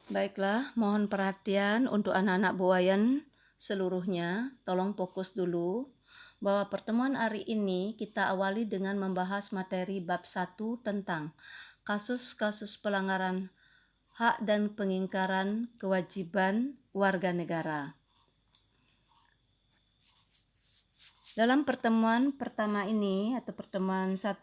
Baiklah, mohon perhatian untuk anak-anak buayan seluruhnya. Tolong fokus dulu bahwa pertemuan hari ini kita awali dengan membahas materi bab 1 tentang kasus-kasus pelanggaran hak dan pengingkaran kewajiban warga negara. Dalam pertemuan pertama ini atau pertemuan 1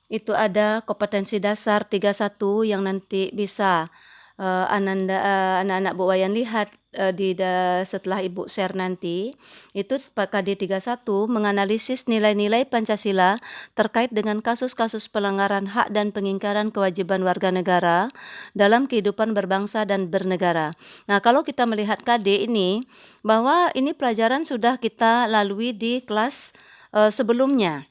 itu ada kompetensi dasar 31 yang nanti bisa anak-anak Bu Wayan lihat setelah Ibu share nanti. Itu KD 31 menganalisis nilai-nilai Pancasila terkait dengan kasus-kasus pelanggaran hak dan pengingkaran kewajiban warga negara dalam kehidupan berbangsa dan bernegara. Nah, kalau kita melihat KD ini, bahwa ini pelajaran sudah kita lalui di kelas sebelumnya.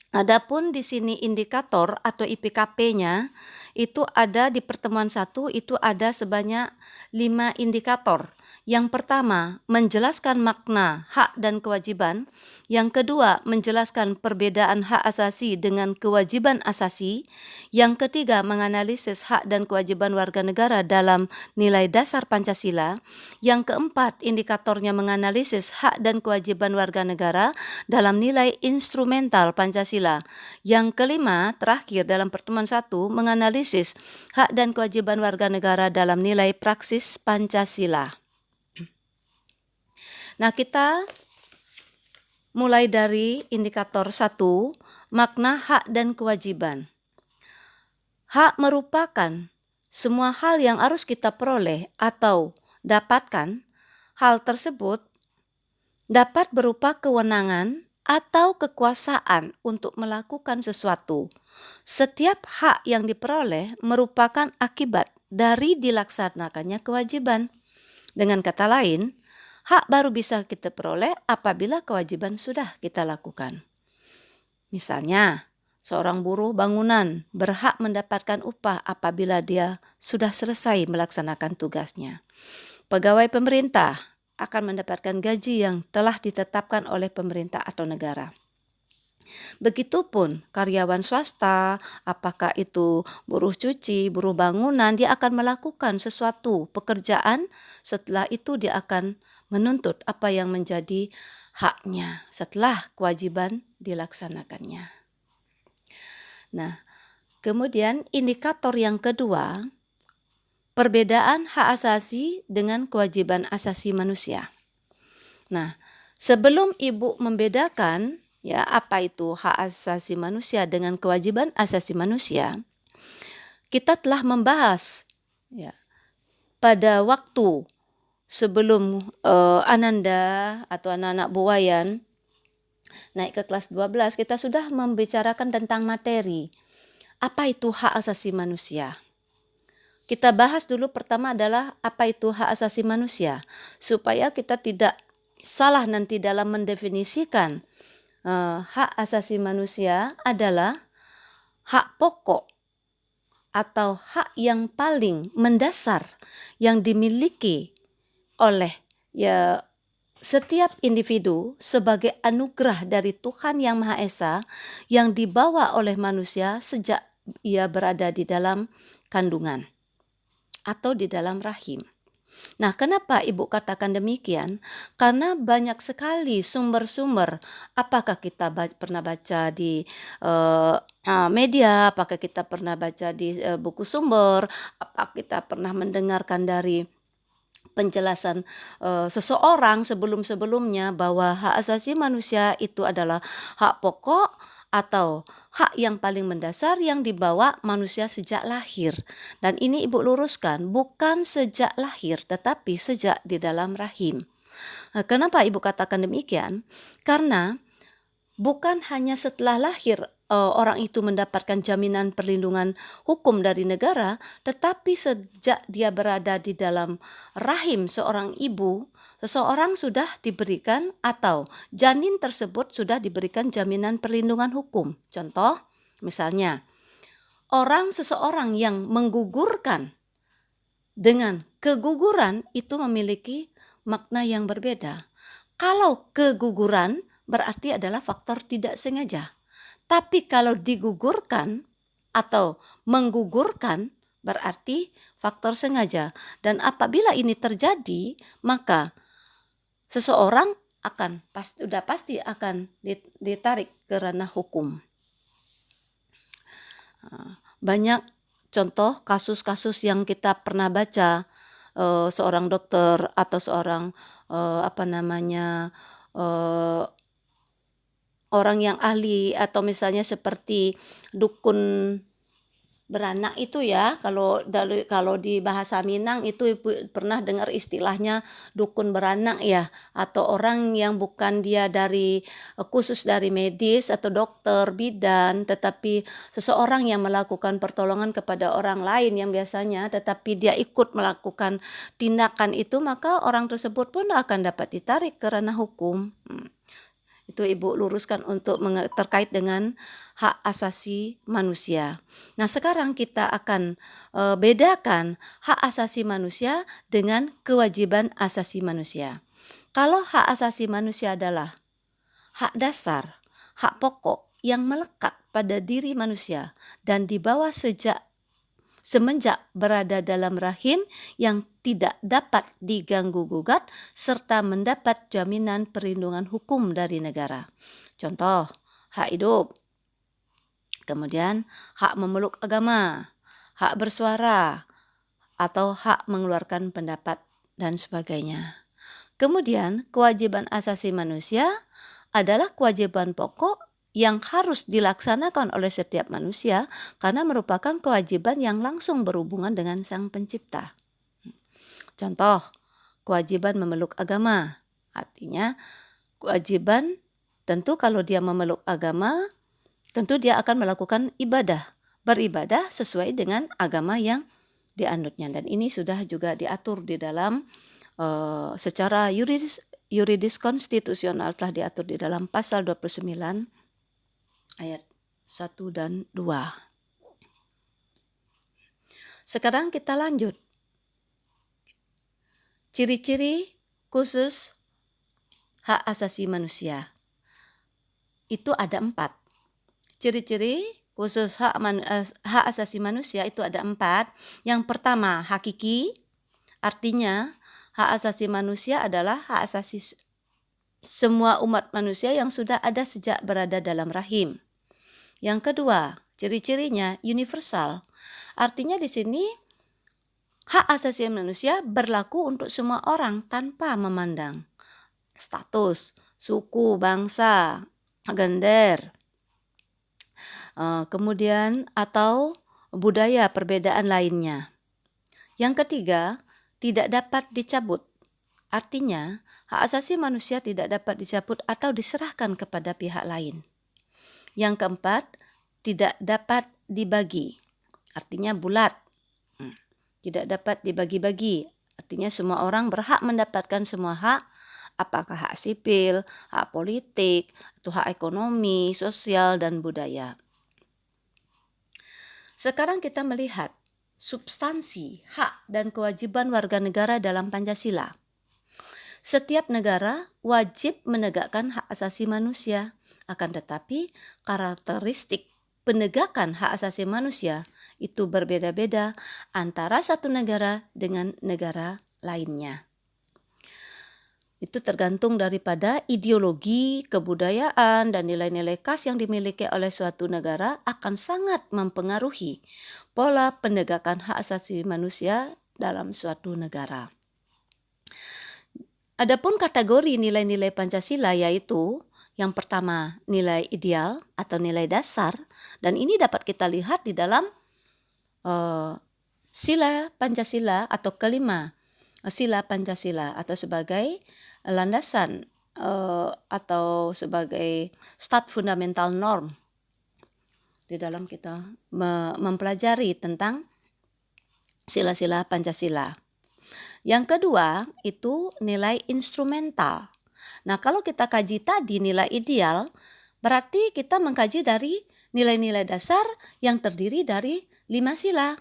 Adapun di sini indikator atau IPKP-nya itu ada di pertemuan 1 itu ada sebanyak 5 indikator. Yang pertama, menjelaskan makna hak dan kewajiban. Yang kedua, menjelaskan perbedaan hak asasi dengan kewajiban asasi. Yang ketiga, menganalisis hak dan kewajiban warga negara dalam nilai dasar Pancasila. Yang keempat, indikatornya menganalisis hak dan kewajiban warga negara dalam nilai instrumental Pancasila. Yang kelima, terakhir dalam pertemuan 1, menganalisis hak dan kewajiban warga negara dalam nilai praksis Pancasila. Nah, kita mulai dari indikator 1, makna hak dan kewajiban. Hak merupakan semua hal yang harus kita peroleh atau dapatkan. Hal tersebut dapat berupa kewenangan atau kekuasaan untuk melakukan sesuatu. Setiap hak yang diperoleh merupakan akibat dari dilaksanakannya kewajiban. Dengan kata lain, hak baru bisa kita peroleh apabila kewajiban sudah kita lakukan. Misalnya, seorang buruh bangunan berhak mendapatkan upah apabila dia sudah selesai melaksanakan tugasnya. Pegawai pemerintah akan mendapatkan gaji yang telah ditetapkan oleh pemerintah atau negara. Begitupun karyawan swasta, apakah itu buruh cuci, buruh bangunan, dia akan melakukan sesuatu pekerjaan, setelah itu dia akan menuntut apa yang menjadi haknya setelah kewajiban dilaksanakannya. Nah, kemudian indikator yang kedua, perbedaan hak asasi dengan kewajiban asasi manusia. Nah, sebelum Ibu membedakan ya apa itu hak asasi manusia dengan kewajiban asasi manusia, kita telah membahas ya pada waktu sebelum Ananda atau anak-anak Bu Wayan naik ke kelas 12, kita sudah membicarakan tentang materi. Apa itu hak asasi manusia? Kita bahas dulu pertama adalah apa itu hak asasi manusia, supaya kita tidak salah nanti dalam mendefinisikan hak asasi manusia adalah hak pokok atau hak yang paling mendasar yang dimiliki oleh setiap individu sebagai anugerah dari Tuhan Yang Maha Esa yang dibawa oleh manusia sejak ia berada di dalam kandungan atau di dalam rahim. Nah, kenapa Ibu katakan demikian? Karena banyak sekali sumber-sumber. Apakah kita pernah baca di media, apakah kita pernah baca di buku sumber, apakah kita pernah mendengarkan dari penjelasan seseorang sebelum-sebelumnya bahwa hak asasi manusia itu adalah hak pokok atau hak yang paling mendasar yang dibawa manusia sejak lahir. Dan ini Ibu luruskan, bukan sejak lahir tetapi sejak di dalam rahim. Nah, kenapa Ibu katakan demikian? Karena bukan hanya setelah lahir orang itu mendapatkan jaminan perlindungan hukum dari negara, tetapi sejak dia berada di dalam rahim seorang ibu, seseorang sudah diberikan atau janin tersebut sudah diberikan jaminan perlindungan hukum. Contoh, misalnya, seseorang yang menggugurkan dengan keguguran itu memiliki makna yang berbeda. Kalau keguguran berarti adalah faktor tidak sengaja. Tapi kalau digugurkan atau menggugurkan berarti faktor sengaja. Dan apabila ini terjadi, maka seseorang sudah pasti akan ditarik ke ranah hukum. Banyak contoh kasus-kasus yang kita pernah baca, seorang dokter atau seorang orang yang ahli, atau misalnya seperti dukun beranak itu ya, kalau di bahasa Minang itu Ibu pernah dengar istilahnya dukun beranak ya, atau orang yang bukan dia khusus dari medis atau dokter bidan, tetapi seseorang yang melakukan pertolongan kepada orang lain yang biasanya, tetapi dia ikut melakukan tindakan itu, maka orang tersebut pun akan dapat ditarik ke ranah hukum. Itu Ibu luruskan untuk terkait dengan hak asasi manusia. Nah, sekarang kita akan bedakan hak asasi manusia dengan kewajiban asasi manusia. Kalau hak asasi manusia adalah hak dasar, hak pokok yang melekat pada diri manusia dan dibawa semenjak berada dalam rahim yang tidak dapat diganggu-gugat serta mendapat jaminan perlindungan hukum dari negara. Contoh, hak hidup, kemudian hak memeluk agama, hak bersuara, atau hak mengeluarkan pendapat, dan sebagainya. Kemudian, kewajiban asasi manusia adalah kewajiban pokok yang harus dilaksanakan oleh setiap manusia karena merupakan kewajiban yang langsung berhubungan dengan Sang Pencipta. Contoh, kewajiban memeluk agama. Artinya, kewajiban tentu kalau dia memeluk agama, tentu dia akan melakukan beribadah sesuai dengan agama yang dianutnya. Dan ini sudah juga diatur di dalam secara yuridis konstitusional, telah diatur di dalam pasal 29 ayat 1 dan 2. Sekarang kita lanjut. Ciri-ciri khusus hak asasi manusia. Itu ada 4. Ciri-ciri khusus hak asasi manusia itu ada 4. Yang pertama, hakiki. Artinya, hak asasi manusia adalah hak asasi semua umat manusia yang sudah ada sejak berada dalam rahim. Yang kedua, ciri-cirinya universal. Artinya di sini hak asasi manusia berlaku untuk semua orang tanpa memandang status, suku, bangsa, gender, kemudian atau budaya perbedaan lainnya. Yang ketiga, tidak dapat dicabut. Artinya, hak asasi manusia tidak dapat dicabut atau diserahkan kepada pihak lain. Yang keempat, tidak dapat dibagi. Artinya bulat. Tidak dapat dibagi-bagi. Artinya semua orang berhak mendapatkan semua hak, apakah hak sipil, hak politik, atau hak ekonomi, sosial, dan budaya. Sekarang kita melihat substansi hak dan kewajiban warga negara dalam Pancasila. Setiap negara wajib menegakkan hak asasi manusia, akan tetapi karakteristik penegakan hak asasi manusia itu berbeda-beda antara satu negara dengan negara lainnya. Itu tergantung daripada ideologi, kebudayaan, dan nilai-nilai khas yang dimiliki oleh suatu negara akan sangat mempengaruhi pola penegakan hak asasi manusia dalam suatu negara. Adapun kategori nilai-nilai Pancasila yaitu yang pertama nilai ideal atau nilai dasar, dan ini dapat kita lihat di dalam sila Pancasila atau kelima sila Pancasila atau sebagai landasan atau sebagai start fundamental norm di dalam kita mempelajari tentang sila-sila Pancasila. Yang kedua itu nilai instrumental. Nah, kalau kita kaji tadi nilai ideal, berarti kita mengkaji dari nilai-nilai dasar yang terdiri dari 5 sila.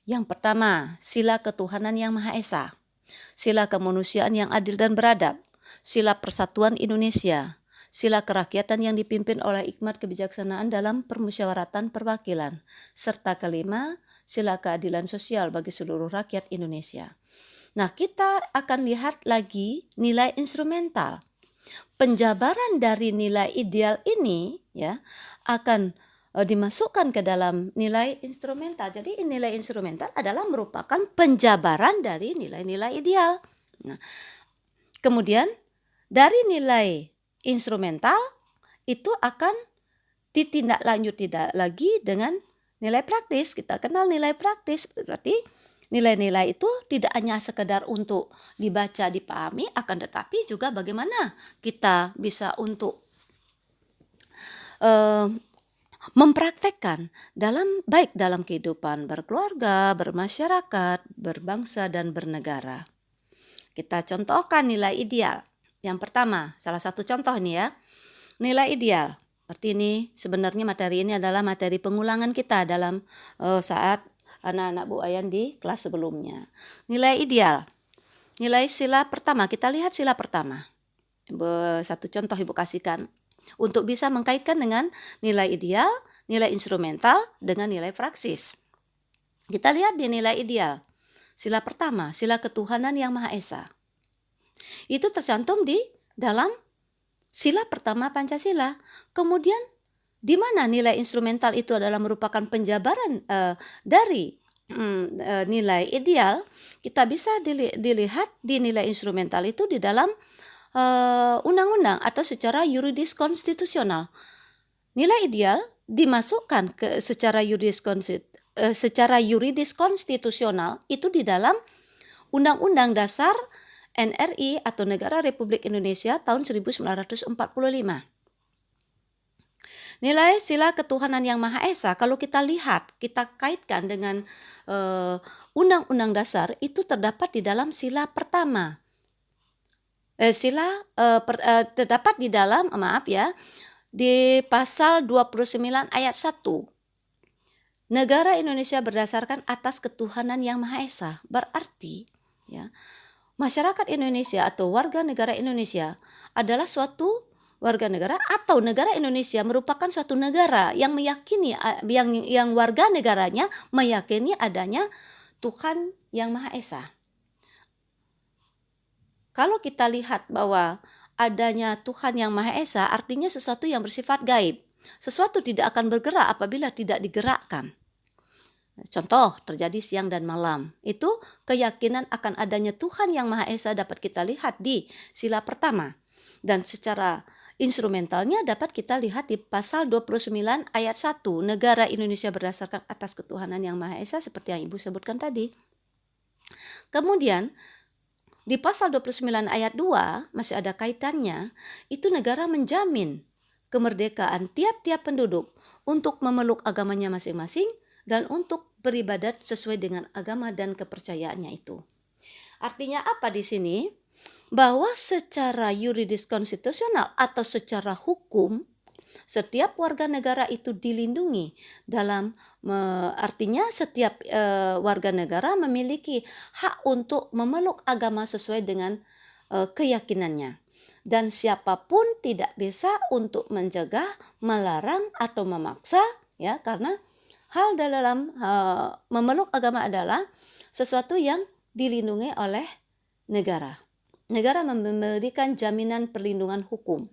Yang pertama, sila ketuhanan yang Maha Esa, sila kemanusiaan yang adil dan beradab, sila persatuan Indonesia, sila kerakyatan yang dipimpin oleh hikmat kebijaksanaan dalam permusyawaratan perwakilan, serta kelima, sila keadilan sosial bagi seluruh rakyat Indonesia. Nah, kita akan lihat lagi nilai instrumental. Penjabaran dari nilai ideal ini ya akan dimasukkan ke dalam nilai instrumental. Jadi nilai instrumental adalah merupakan penjabaran dari nilai-nilai ideal. Nah, kemudian dari nilai instrumental itu akan ditindaklanjuti lagi dengan nilai praktis. Kita kenal nilai praktis, berarti nilai-nilai itu tidak hanya sekedar untuk dibaca, dipahami, akan tetapi juga bagaimana kita bisa untuk mempraktekkan baik dalam kehidupan berkeluarga, bermasyarakat, berbangsa, dan bernegara. Kita contohkan nilai ideal. Yang pertama, salah satu contoh nih ya, nilai ideal. Seperti ini, sebenarnya materi ini adalah materi pengulangan kita dalam saat anak-anak Bu Ayan di kelas sebelumnya. Nilai ideal. Nilai sila pertama, kita lihat sila pertama. Satu contoh Ibu kasihkan untuk bisa mengkaitkan dengan nilai ideal, nilai instrumental dengan nilai praksis. Kita lihat di nilai ideal. Sila pertama, sila ketuhanan yang Maha Esa. Itu tercantum di dalam sila pertama Pancasila. Kemudian di mana nilai instrumental itu adalah merupakan penjabaran dari nilai ideal, kita bisa dilihat di nilai instrumental itu di dalam undang-undang atau secara yuridis konstitusional. Nilai ideal dimasukkan secara yuridis konstitusional itu di dalam Undang-Undang Dasar NRI atau Negara Republik Indonesia tahun 1945. Nilai sila ketuhanan yang Maha Esa, kalau kita lihat, kita kaitkan dengan Undang-Undang Dasar, itu terdapat di dalam sila pertama. Terdapat di dalam, di pasal 29 ayat 1. Negara Indonesia berdasarkan atas ketuhanan yang Maha Esa. Berarti ya, masyarakat Indonesia atau warga negara Indonesia adalah suatu warga negara atau negara Indonesia merupakan suatu negara yang meyakini yang warga negaranya meyakini adanya Tuhan yang Maha Esa. Kalau kita lihat bahwa adanya Tuhan yang Maha Esa artinya sesuatu yang bersifat gaib. Sesuatu tidak akan bergerak apabila tidak digerakkan. Contoh terjadi siang dan malam. Itu keyakinan akan adanya Tuhan yang Maha Esa dapat kita lihat di sila pertama. Dan secara instrumentalnya dapat kita lihat di pasal 29 ayat 1. Negara Indonesia berdasarkan atas ketuhanan yang Maha Esa seperti yang Ibu sebutkan tadi. Kemudian di pasal 29 ayat 2 masih ada kaitannya, itu negara menjamin kemerdekaan tiap-tiap penduduk untuk memeluk agamanya masing-masing dan untuk beribadat sesuai dengan agama dan kepercayaannya itu. Artinya apa di sini? Bahwa secara yuridis konstitusional atau secara hukum, setiap warga negara itu dilindungi dalam artinya setiap warga negara memiliki hak untuk memeluk agama sesuai dengan keyakinannya. Dan siapapun tidak bisa untuk mencegah, melarang atau memaksa ya, karena hal dalam memeluk agama adalah sesuatu yang dilindungi oleh negara. Negara memberikan jaminan perlindungan hukum.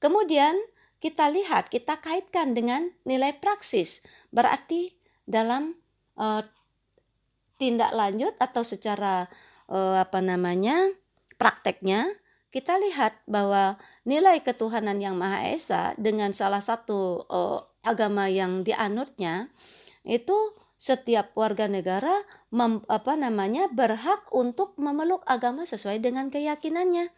Kemudian kita lihat, kita kaitkan dengan nilai praksis. Berarti dalam tindak lanjut atau secara prakteknya, kita lihat bahwa nilai ketuhanan yang Maha Esa dengan salah satu agama yang dianutnya itu setiap warga negara berhak untuk memeluk agama sesuai dengan keyakinannya.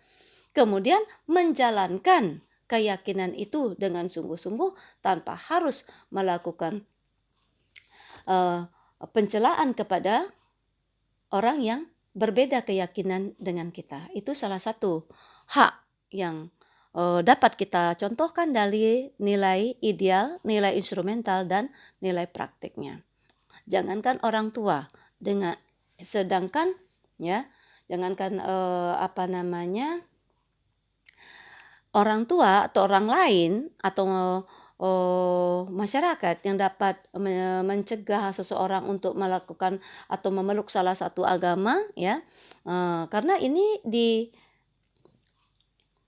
Kemudian menjalankan keyakinan itu dengan sungguh-sungguh tanpa harus melakukan pencelaan kepada orang yang berbeda keyakinan dengan kita. Itu salah satu hak yang dapat kita contohkan dari nilai ideal, nilai instrumental, dan nilai praktiknya. Jangankan orang tua, jangankan orang tua atau orang lain atau masyarakat yang dapat mencegah seseorang untuk melakukan atau memeluk salah satu agama, ya. Karena ini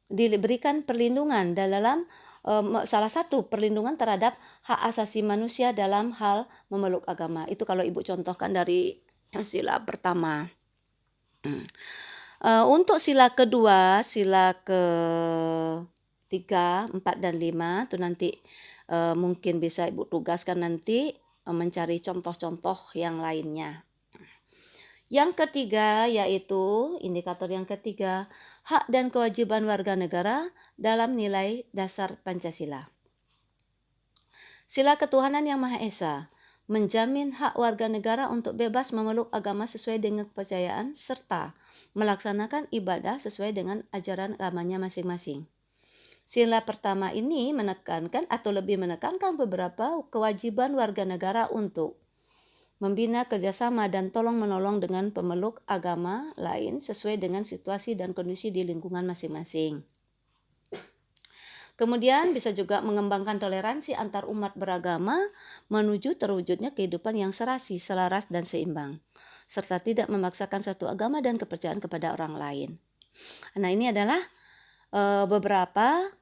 diberikan perlindungan dalam salah satu perlindungan terhadap hak asasi manusia dalam hal memeluk agama. Itu kalau Ibu contohkan dari sila pertama. Untuk sila kedua, sila ke 3, 4, dan 5 itu nanti mungkin bisa Ibu tugaskan nanti mencari contoh-contoh yang lainnya. Yang ketiga yaitu indikator yang ketiga, hak dan kewajiban warga negara dalam nilai dasar Pancasila. Sila ketuhanan yang Maha Esa menjamin hak warga negara untuk bebas memeluk agama sesuai dengan kepercayaan serta melaksanakan ibadah sesuai dengan ajaran agamanya masing-masing. Sila pertama ini menekankan atau lebih menekankan beberapa kewajiban warga negara untuk membina kerjasama dan tolong-menolong dengan pemeluk agama lain sesuai dengan situasi dan kondisi di lingkungan masing-masing. Kemudian bisa juga mengembangkan toleransi antar umat beragama menuju terwujudnya kehidupan yang serasi, selaras, dan seimbang, serta tidak memaksakan satu agama dan kepercayaan kepada orang lain. Nah, ini adalah beberapa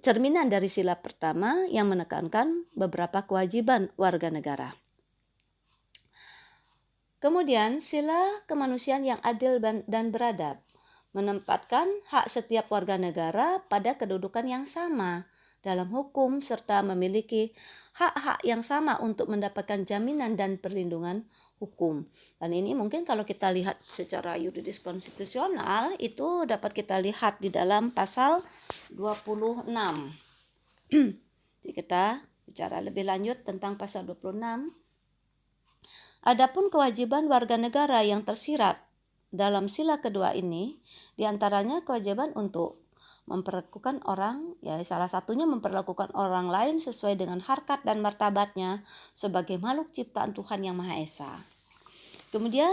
cerminan dari sila pertama yang menekankan beberapa kewajiban warga negara. Kemudian sila kemanusiaan yang adil dan beradab menempatkan hak setiap warga negara pada kedudukan yang sama dalam hukum serta memiliki hak-hak yang sama untuk mendapatkan jaminan dan perlindungan hukum. Dan ini mungkin kalau kita lihat secara yuridis konstitusional itu dapat kita lihat di dalam pasal 26. Jadi kita bicara lebih lanjut tentang pasal 26. Adapun kewajiban warga negara yang tersirat dalam sila kedua ini, diantaranya kewajiban untuk memperlakukan orang, salah satunya memperlakukan orang lain sesuai dengan harkat dan martabatnya sebagai makhluk ciptaan Tuhan yang Maha Esa. Kemudian,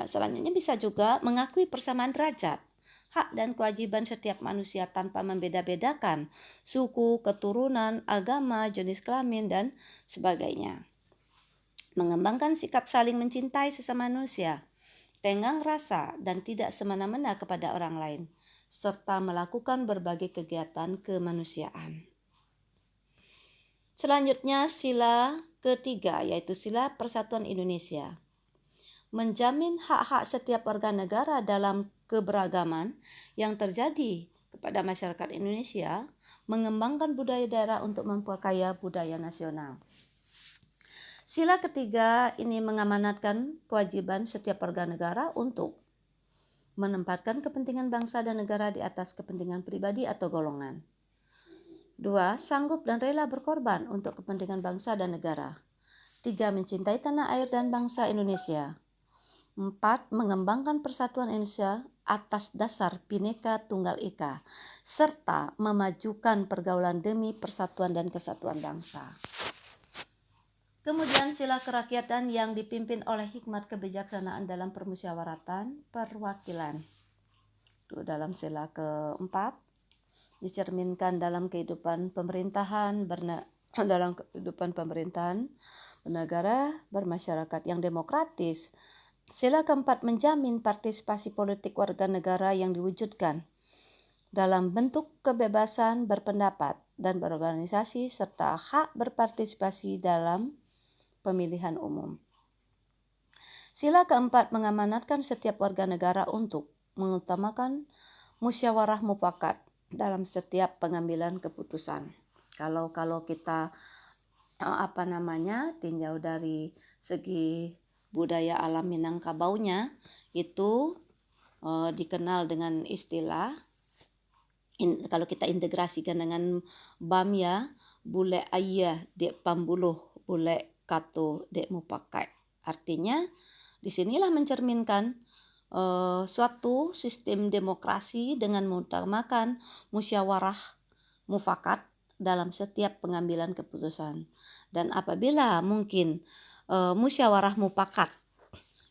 selanjutnya bisa juga mengakui persamaan derajat, hak dan kewajiban setiap manusia tanpa membeda-bedakan suku, keturunan, agama, jenis kelamin, dan sebagainya. Mengembangkan sikap saling mencintai sesama manusia, tenggang rasa dan tidak semena-mena kepada orang lain, serta melakukan berbagai kegiatan kemanusiaan. Selanjutnya sila ketiga yaitu sila Persatuan Indonesia. Menjamin hak-hak setiap warga negara dalam keberagaman yang terjadi kepada masyarakat Indonesia, mengembangkan budaya daerah untuk memperkaya budaya nasional. Sila ketiga ini mengamanatkan kewajiban setiap warga negara untuk menempatkan kepentingan bangsa dan negara di atas kepentingan pribadi atau golongan. 2. Sanggup dan rela berkorban untuk kepentingan bangsa dan negara. 3. Mencintai tanah air dan bangsa Indonesia. 4. Mengembangkan persatuan Indonesia atas dasar Bhinneka Tunggal Ika, serta memajukan pergaulan demi persatuan dan kesatuan bangsa. Kemudian sila kerakyatan yang dipimpin oleh hikmat kebijaksanaan dalam permusyawaratan perwakilan. Itu dalam sila keempat dicerminkan dalam kehidupan pemerintahan bernegara bermasyarakat yang demokratis. Sila keempat menjamin partisipasi politik warga negara yang diwujudkan dalam bentuk kebebasan berpendapat dan berorganisasi serta hak berpartisipasi dalam pemilihan umum. Sila keempat mengamanatkan setiap warga negara untuk mengutamakan musyawarah mufakat dalam setiap pengambilan keputusan. Kalau kita tinjau dari segi budaya alam Minangkabaunya itu dikenal dengan istilah kalau kita integrasikan dengan BAM bule ayah dek pambuluh bule kato dek mupakai. Artinya disinilah mencerminkan suatu sistem demokrasi dengan mengutamakan musyawarah mufakat dalam setiap pengambilan keputusan. Dan apabila mungkin musyawarah mufakat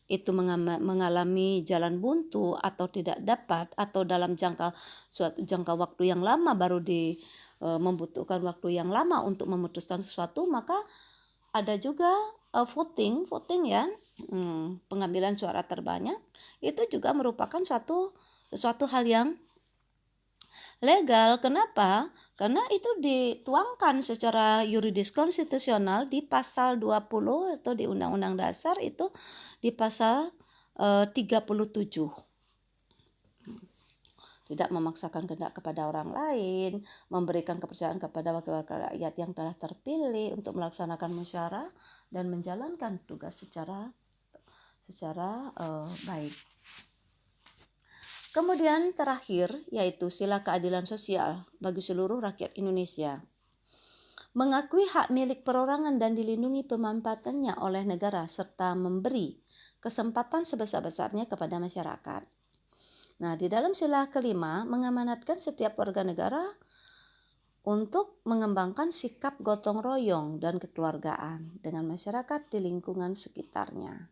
itu mengalami jalan buntu atau tidak dapat atau dalam jangka waktu yang lama baru membutuhkan waktu yang lama untuk memutuskan sesuatu, maka ada juga voting ya, pengambilan suara terbanyak itu juga merupakan suatu hal yang legal. Kenapa? Karena itu dituangkan secara yuridis konstitusional di pasal 20 atau di Undang-Undang Dasar itu di pasal 37. Tidak memaksakan kehendak kepada orang lain, memberikan kepercayaan kepada wakil-wakil rakyat yang telah terpilih untuk melaksanakan musyawarah dan menjalankan tugas secara baik. Kemudian terakhir yaitu sila keadilan sosial bagi seluruh rakyat Indonesia. Mengakui hak milik perorangan dan dilindungi pemanfaatannya oleh negara serta memberi kesempatan sebesar-besarnya kepada masyarakat. Nah, di dalam sila kelima mengamanatkan setiap warga negara untuk mengembangkan sikap gotong royong dan kekeluargaan dengan masyarakat di lingkungan sekitarnya.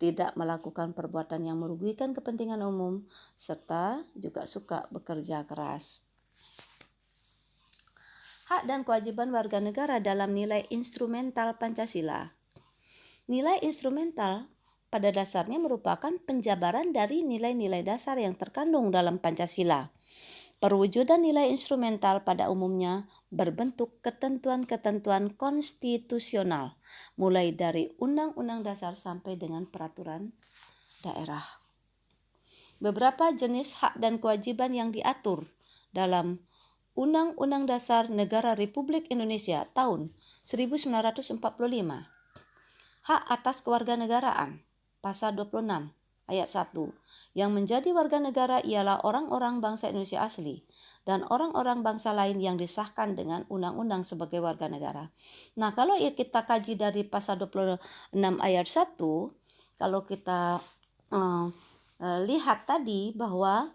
Tidak melakukan perbuatan yang merugikan kepentingan umum, serta juga suka bekerja keras. Hak dan kewajiban warga negara dalam nilai instrumental Pancasila. Nilai instrumental pada dasarnya merupakan penjabaran dari nilai-nilai dasar yang terkandung dalam Pancasila. Perwujudan nilai instrumental pada umumnya berbentuk ketentuan-ketentuan konstitusional, mulai dari Undang-Undang Dasar sampai dengan peraturan daerah. Beberapa jenis hak dan kewajiban yang diatur dalam Undang-Undang Dasar Negara Republik Indonesia tahun 1945. Hak atas kewarganegaraan, pasal 26 ayat 1. Yang menjadi warga negara ialah orang-orang bangsa Indonesia asli dan orang-orang bangsa lain yang disahkan dengan undang-undang sebagai warga negara. Nah, kalau kita kaji dari pasal 26 ayat 1, kalau kita lihat tadi bahwa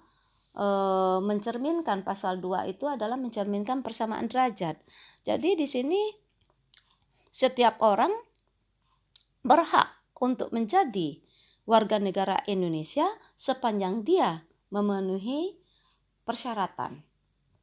mencerminkan pasal 2 itu adalah mencerminkan persamaan derajat. Jadi di sini setiap orang berhak untuk menjadi warga negara Indonesia sepanjang dia memenuhi persyaratan.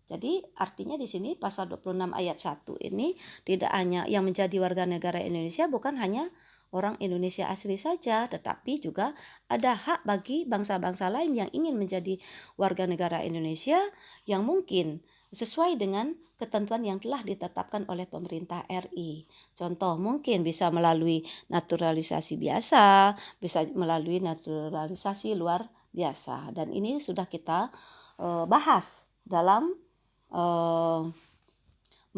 Jadi artinya di sini pasal 26 ayat 1 ini tidak hanya yang menjadi warga negara Indonesia bukan hanya orang Indonesia asli saja, tetapi juga ada hak bagi bangsa-bangsa lain yang ingin menjadi warga negara Indonesia yang mungkin sesuai dengan ketentuan yang telah ditetapkan oleh pemerintah RI. Contoh mungkin bisa melalui naturalisasi biasa, bisa melalui naturalisasi luar biasa. Dan ini sudah kita bahas dalam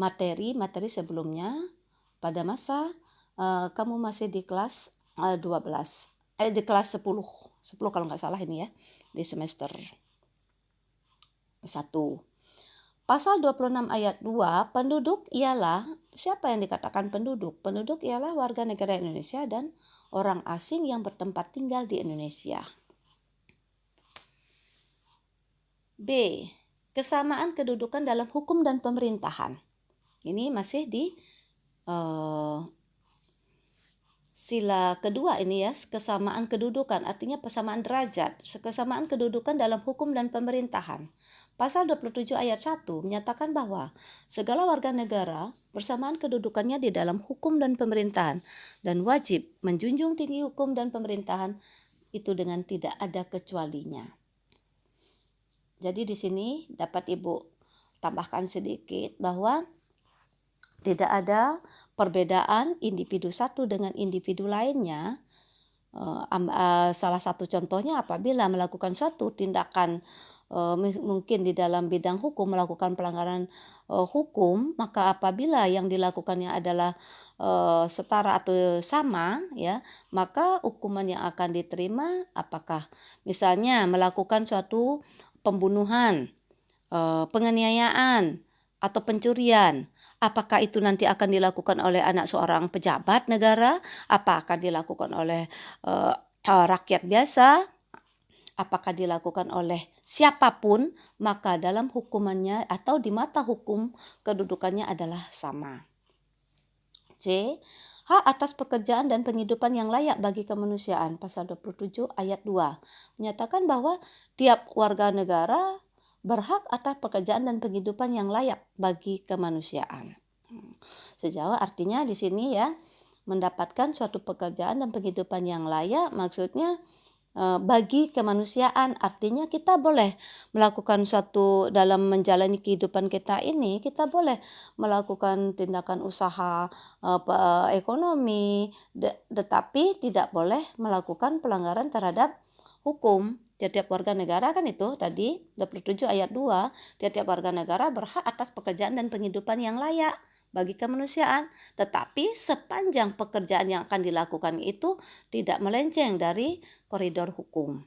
materi sebelumnya pada masa kamu masih di kelas 12, di kelas 10 kalau nggak salah ini ya, di semester 1. Pasal 26 ayat 2, penduduk ialah, siapa yang dikatakan penduduk? Penduduk ialah warga negara Indonesia dan orang asing yang bertempat tinggal di Indonesia. B. Kesamaan kedudukan dalam hukum dan pemerintahan. Ini masih di sila kedua ini ya, kesamaan kedudukan, artinya persamaan derajat, kesamaan kedudukan dalam hukum dan pemerintahan. Pasal 27 ayat 1 menyatakan bahwa segala warga negara bersamaan kedudukannya di dalam hukum dan pemerintahan dan wajib menjunjung tinggi hukum dan pemerintahan itu dengan tidak ada kecualinya. Jadi di sini dapat Ibu tambahkan sedikit bahwa tidak ada perbedaan individu satu dengan individu lainnya. Salah satu contohnya apabila melakukan suatu tindakan mungkin di dalam bidang hukum melakukan pelanggaran hukum, maka apabila yang dilakukannya adalah setara atau sama ya, maka hukuman yang akan diterima apakah misalnya melakukan suatu pembunuhan, penganiayaan atau pencurian, apakah itu nanti akan dilakukan oleh anak seorang pejabat negara, apa akan dilakukan oleh rakyat biasa, apakah dilakukan oleh siapapun, maka dalam hukumannya atau di mata hukum kedudukannya adalah sama. C. Hak atas pekerjaan dan penghidupan yang layak bagi kemanusiaan, pasal 27 ayat 2 menyatakan bahwa tiap warga negara berhak atas pekerjaan dan penghidupan yang layak bagi kemanusiaan. Sejauh artinya di sini ya, mendapatkan suatu pekerjaan dan penghidupan yang layak maksudnya bagi kemanusiaan, artinya kita boleh melakukan suatu dalam menjalani kehidupan kita ini, kita boleh melakukan tindakan usaha ekonomi, tetapi tidak boleh melakukan pelanggaran terhadap hukum. Tiap warga negara kan itu tadi 27 ayat 2, tiap warga negara berhak atas pekerjaan dan penghidupan yang layak bagi kemanusiaan, tetapi sepanjang pekerjaan yang akan dilakukan itu tidak melenceng dari koridor hukum.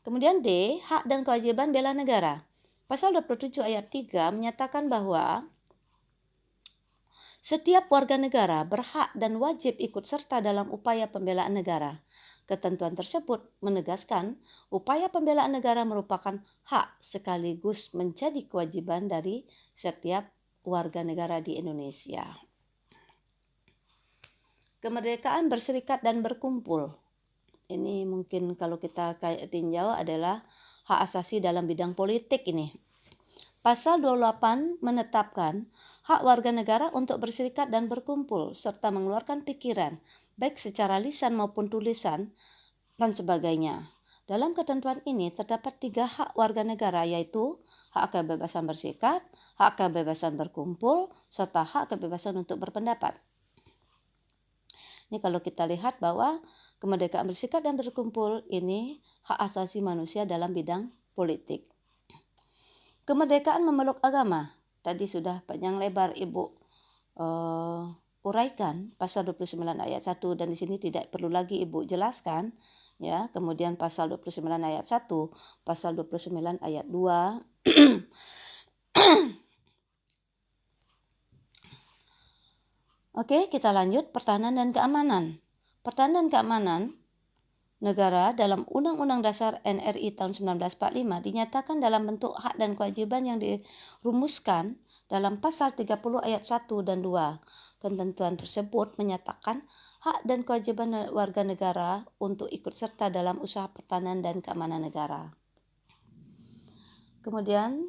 Kemudian D, hak dan kewajiban bela negara. Pasal 27 ayat 3 menyatakan bahwa setiap warga negara berhak dan wajib ikut serta dalam upaya pembelaan negara. Ketentuan tersebut menegaskan upaya pembelaan negara merupakan hak sekaligus menjadi kewajiban dari setiap warga negara di Indonesia. Kemerdekaan berserikat dan berkumpul. Ini mungkin kalau kita tinjau adalah hak asasi dalam bidang politik ini. Pasal 28 menetapkan hak warga negara untuk berserikat dan berkumpul serta mengeluarkan pikiran, baik secara lisan maupun tulisan dan sebagainya. Dalam ketentuan ini terdapat 3 hak warga negara, yaitu hak kebebasan berserikat, hak kebebasan berkumpul, serta hak kebebasan untuk berpendapat. Ini kalau kita lihat bahwa kemerdekaan berserikat dan berkumpul ini hak asasi manusia dalam bidang politik. Kemerdekaan memeluk agama. Tadi sudah panjang lebar Ibu uraikan pasal 29 ayat 1 dan di sini tidak perlu lagi Ibu jelaskan ya. Kemudian pasal 29 ayat 1, pasal 29 ayat 2. Oke, kita lanjut pertahanan dan keamanan. Pertahanan dan keamanan negara dalam Undang-Undang Dasar NRI tahun 1945 dinyatakan dalam bentuk hak dan kewajiban yang dirumuskan dalam pasal 30 ayat 1 dan 2. Ketentuan tersebut menyatakan hak dan kewajiban warga negara untuk ikut serta dalam usaha pertahanan dan keamanan negara. Kemudian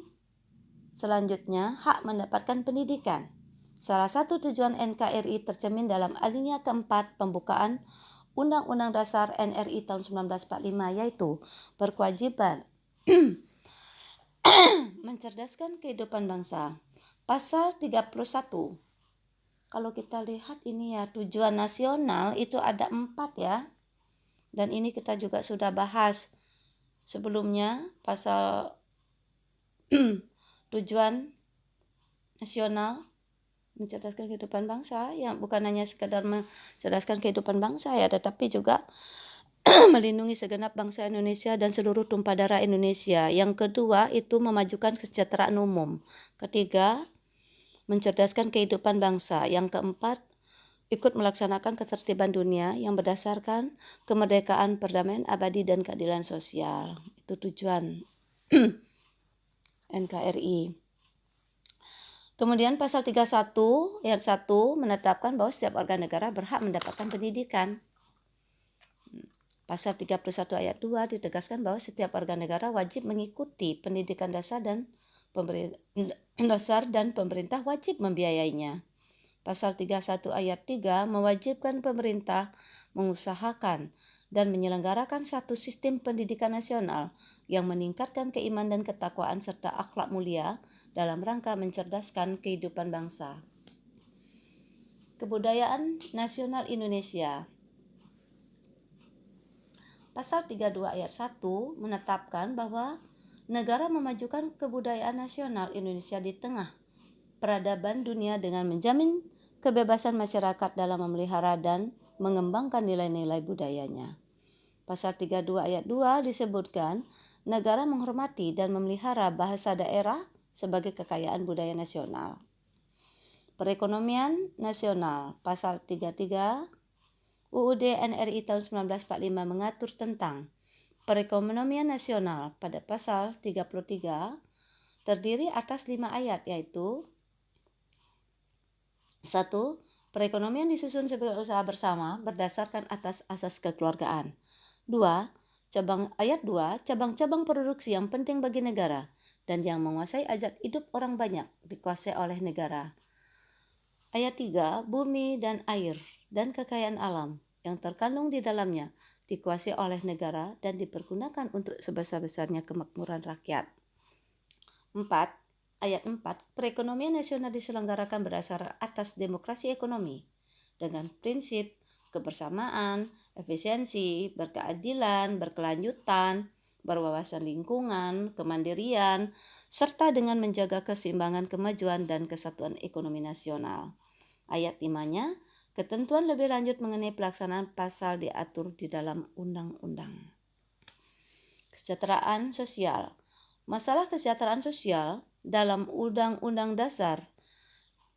selanjutnya hak mendapatkan pendidikan. Salah satu tujuan NKRI tercermin dalam alinea keempat pembukaan Undang-Undang Dasar NRI tahun 1945 yaitu berkewajiban mencerdaskan kehidupan bangsa. Pasal 31. Kalau kita lihat ini ya tujuan nasional itu ada 4 ya. Dan ini kita juga sudah bahas sebelumnya pasal tujuan nasional mencerdaskan kehidupan bangsa yang bukan hanya sekedar mencerdaskan kehidupan bangsa ya, tetapi juga melindungi segenap bangsa Indonesia dan seluruh tumpah darah Indonesia. Yang kedua itu memajukan kesejahteraan umum. Ketiga, mencerdaskan kehidupan bangsa. Yang keempat, ikut melaksanakan ketertiban dunia yang berdasarkan kemerdekaan, perdamaian abadi dan keadilan sosial. Itu tujuan NKRI. Kemudian pasal 31 ayat 1 menetapkan bahwa setiap warga negara berhak mendapatkan pendidikan. Pasal 31 ayat 2 ditegaskan bahwa setiap warga negara wajib mengikuti pendidikan dasar dan pemerintah wajib membiayainya. Pasal 31 ayat 3 mewajibkan pemerintah mengusahakan dan menyelenggarakan satu sistem pendidikan nasional yang meningkatkan keimanan dan ketakwaan serta akhlak mulia dalam rangka mencerdaskan kehidupan bangsa. Kebudayaan nasional Indonesia. Pasal 32 ayat 1 menetapkan bahwa negara memajukan kebudayaan nasional Indonesia di tengah peradaban dunia dengan menjamin kebebasan masyarakat dalam memelihara dan mengembangkan nilai-nilai budayanya. Pasal 32 ayat 2 disebutkan negara menghormati dan memelihara bahasa daerah sebagai kekayaan budaya nasional. Perekonomian nasional. Pasal 33 UUD NRI tahun 1945 mengatur tentang perekonomian nasional. Pada pasal 33 terdiri atas 5 ayat yaitu 1. Perekonomian disusun sebagai usaha bersama berdasarkan atas asas kekeluargaan. 2. Ayat 2, cabang-cabang produksi yang penting bagi negara dan yang menguasai hajat hidup orang banyak dikuasai oleh negara. Ayat 3, bumi dan air dan kekayaan alam yang terkandung di dalamnya dikuasai oleh negara dan dipergunakan untuk sebesar-besarnya kemakmuran rakyat. 4. Ayat 4, perekonomian nasional diselenggarakan berdasar atas demokrasi ekonomi dengan prinsip kebersamaan, efisiensi, berkeadilan, berkelanjutan, berwawasan lingkungan, kemandirian, serta dengan menjaga keseimbangan kemajuan dan kesatuan ekonomi nasional. Ayat 5-nya, ketentuan lebih lanjut mengenai pelaksanaan pasal diatur di dalam undang-undang. Kesejahteraan sosial. Masalah kesejahteraan sosial dalam Undang-Undang Dasar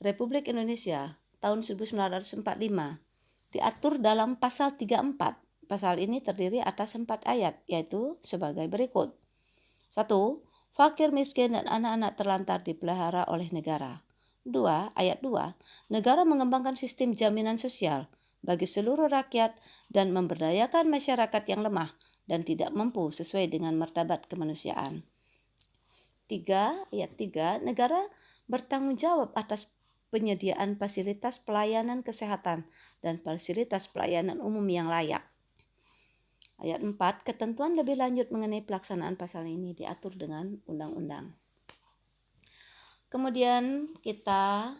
Republik Indonesia tahun 1945 diatur dalam pasal 34. Pasal ini terdiri atas 4 ayat, yaitu sebagai berikut. 1. Fakir, miskin, dan anak-anak terlantar dipelihara oleh negara. 2. Ayat 2. Negara mengembangkan sistem jaminan sosial bagi seluruh rakyat dan memberdayakan masyarakat yang lemah dan tidak mampu sesuai dengan martabat kemanusiaan. 3. Ayat 3. Negara bertanggung jawab atas penyediaan fasilitas pelayanan kesehatan dan fasilitas pelayanan umum yang layak. Ayat 4, ketentuan lebih lanjut mengenai pelaksanaan pasal ini diatur dengan undang-undang. Kemudian kita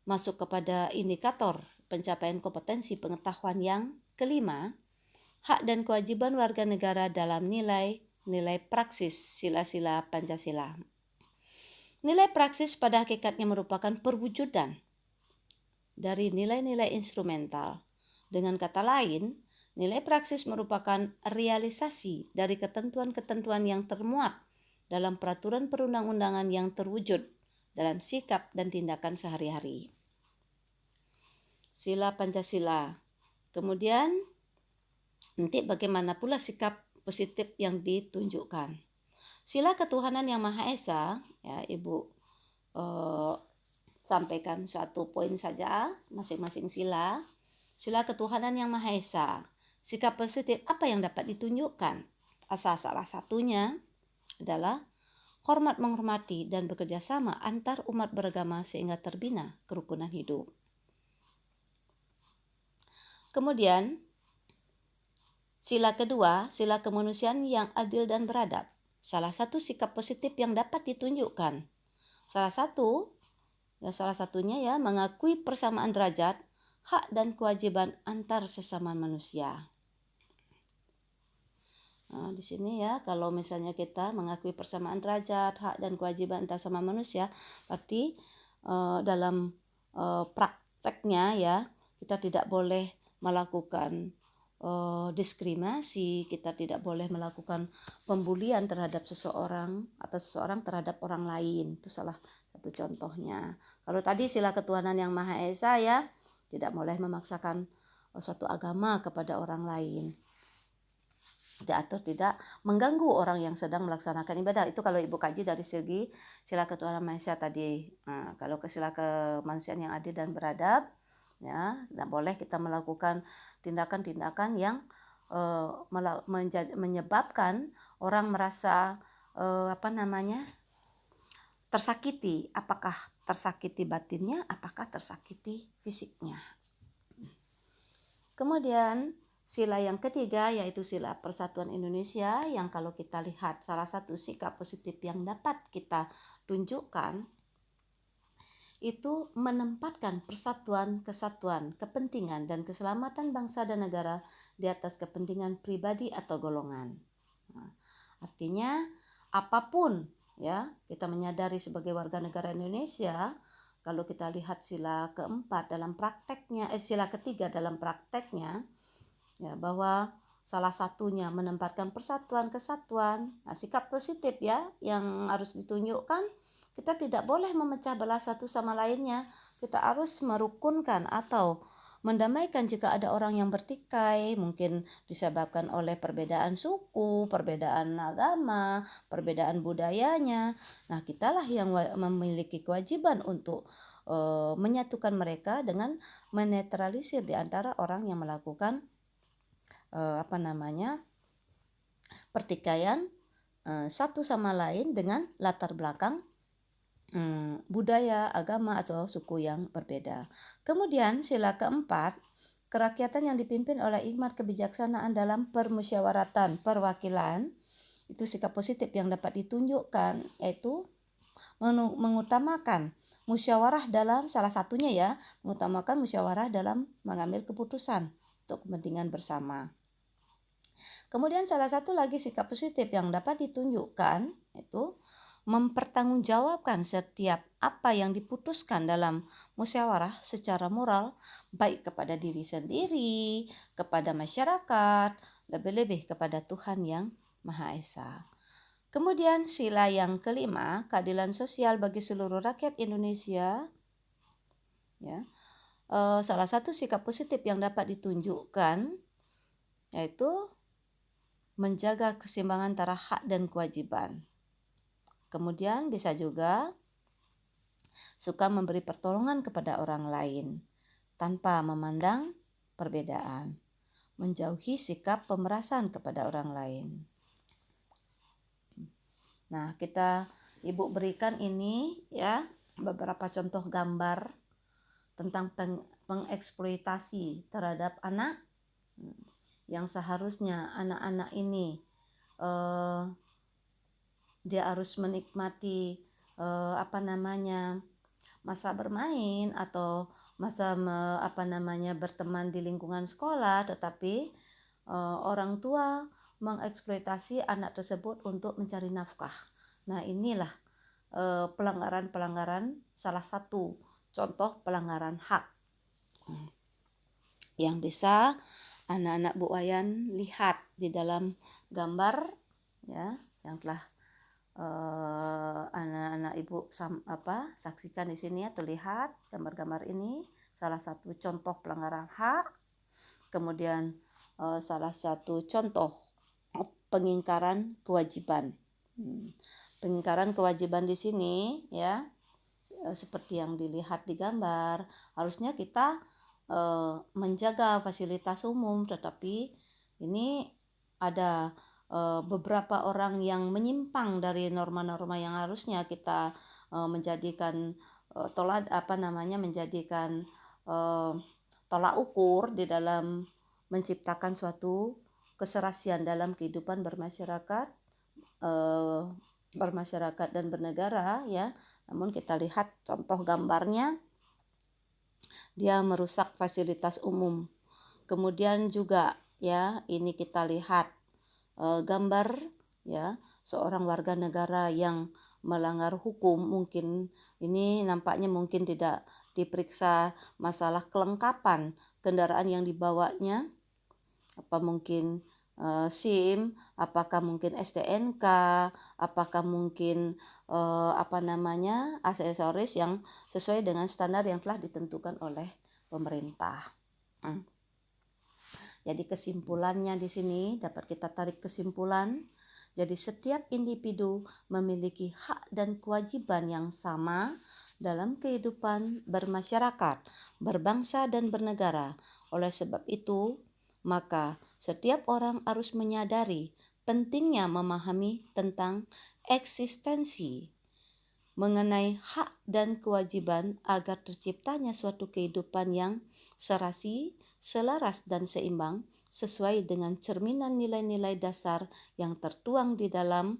masuk kepada indikator pencapaian kompetensi pengetahuan yang kelima, hak dan kewajiban warga negara dalam nilai praksis sila-sila Pancasila. Nilai praksis pada hakikatnya merupakan perwujudan dari nilai-nilai instrumental. Dengan kata lain, nilai praksis merupakan realisasi dari ketentuan-ketentuan yang termuat dalam peraturan perundang-undangan yang terwujud dalam sikap dan tindakan sehari-hari. Sila Pancasila. Kemudian, nanti bagaimana pula sikap positif yang ditunjukkan. Sila ketuhanan yang Maha Esa, ya Ibu sampaikan satu poin saja masing-masing sila. Sila ketuhanan yang Maha Esa. Sikap positif apa yang dapat ditunjukkan? Salah satunya adalah hormat menghormati dan bekerja sama antar umat beragama sehingga terbina kerukunan hidup. Kemudian sila kedua, sila kemanusiaan yang adil dan beradab. Salah satu sikap positif yang dapat ditunjukkan. Salah satunya ya mengakui persamaan derajat, hak dan kewajiban antar sesama manusia. Nah, di sini ya kalau misalnya kita mengakui persamaan derajat, hak dan kewajiban antar sesama manusia, berarti dalam prakteknya ya kita tidak boleh melakukan diskriminasi, kita tidak boleh melakukan pembulian terhadap seseorang atau seseorang terhadap orang lain. Itu salah satu contohnya. Kalau tadi sila ketuhanan yang Maha Esa ya, tidak boleh memaksakan suatu agama kepada orang lain. Atau tidak mengganggu orang yang sedang melaksanakan ibadah. Itu kalau Ibu kaji dari segi sila ketuhanan Maha Esa tadi. Nah, kalau ke sila kemanusiaan yang adil dan beradab, ya, tidak boleh kita melakukan tindakan-tindakan yang menyebabkan orang merasa tersakiti. Apakah tersakiti batinnya, apakah tersakiti fisiknya. Kemudian sila yang ketiga yaitu sila Persatuan Indonesia, yang kalau kita lihat salah satu sikap positif yang dapat kita tunjukkan itu menempatkan persatuan, kesatuan, kepentingan, dan keselamatan bangsa dan negara di atas kepentingan pribadi atau golongan. Nah, artinya apapun ya kita menyadari sebagai warga negara Indonesia, kalau kita lihat sila keempat dalam prakteknya, sila ketiga dalam prakteknya, ya bahwa salah satunya menempatkan persatuan, kesatuan. Nah, sikap positif ya yang harus ditunjukkan. Kita tidak boleh memecah belah satu sama lainnya. Kita harus merukunkan atau mendamaikan jika ada orang yang bertikai, mungkin disebabkan oleh perbedaan suku, perbedaan agama, perbedaan budayanya. Nah, kitalah yang memiliki kewajiban untuk menyatukan mereka dengan menetralisir di antara orang yang melakukan pertikaian satu sama lain dengan latar belakang budaya, agama, atau suku yang berbeda. Kemudian sila keempat, kerakyatan yang dipimpin oleh hikmat kebijaksanaan dalam permusyawaratan perwakilan, itu sikap positif yang dapat ditunjukkan, yaitu mengutamakan musyawarah dalam salah satunya ya, mengutamakan musyawarah dalam mengambil keputusan untuk kepentingan bersama. Kemudian salah satu lagi sikap positif yang dapat ditunjukkan itu mempertanggungjawabkan setiap apa yang diputuskan dalam musyawarah secara moral, baik kepada diri sendiri, kepada masyarakat, lebih-lebih kepada Tuhan yang Maha Esa. Kemudian sila yang kelima, keadilan sosial bagi seluruh rakyat Indonesia. Ya, salah satu sikap positif yang dapat ditunjukkan yaitu menjaga keseimbangan antara hak dan kewajiban. Kemudian bisa juga suka memberi pertolongan kepada orang lain tanpa memandang perbedaan, menjauhi sikap pemerasan kepada orang lain. Nah, Ibu berikan ini ya beberapa contoh gambar tentang pengeksploitasi terhadap anak yang seharusnya anak-anak ini dia harus menikmati masa bermain atau masa berteman di lingkungan sekolah, tetapi orang tua mengeksploitasi anak tersebut untuk mencari nafkah. Nah, inilah pelanggaran salah satu contoh pelanggaran hak yang bisa anak-anak Bu Wayan lihat di dalam gambar ya yang telah anak-anak Ibu saksikan di sini ya, terlihat gambar-gambar ini salah satu contoh pelanggaran hak. Kemudian salah satu contoh pengingkaran kewajiban. Pengingkaran kewajiban di sini ya seperti yang dilihat di gambar, harusnya kita menjaga fasilitas umum, tetapi ini ada beberapa orang yang menyimpang dari norma-norma yang harusnya kita menjadikan tolak ukur di dalam menciptakan suatu keserasian dalam kehidupan bermasyarakat dan bernegara ya. Namun kita lihat contoh gambarnya, dia merusak fasilitas umum. Kemudian juga ya ini kita lihat gambar ya seorang warga negara yang melanggar hukum, mungkin ini nampaknya mungkin tidak diperiksa masalah kelengkapan kendaraan yang dibawanya, apa mungkin SIM, apakah mungkin STNK, apakah mungkin aksesoris yang sesuai dengan standar yang telah ditentukan oleh pemerintah. Jadi kesimpulannya di sini dapat kita tarik kesimpulan. Jadi setiap individu memiliki hak dan kewajiban yang sama dalam kehidupan bermasyarakat, berbangsa dan bernegara. Oleh sebab itu, maka setiap orang harus menyadari pentingnya memahami tentang eksistensi mengenai hak dan kewajiban agar terciptanya suatu kehidupan yang serasi, selaras dan seimbang sesuai dengan cerminan nilai-nilai dasar yang tertuang di dalam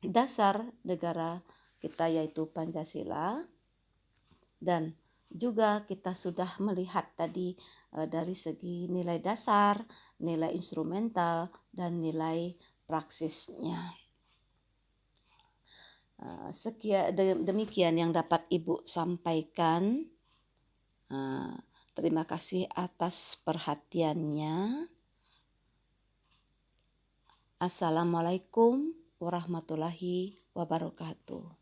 dasar negara kita yaitu Pancasila. Dan juga kita sudah melihat tadi dari segi nilai dasar, nilai instrumental dan nilai praksisnya. Demikian yang dapat Ibu sampaikan. Terima kasih atas perhatiannya. Assalamualaikum warahmatullahi wabarakatuh.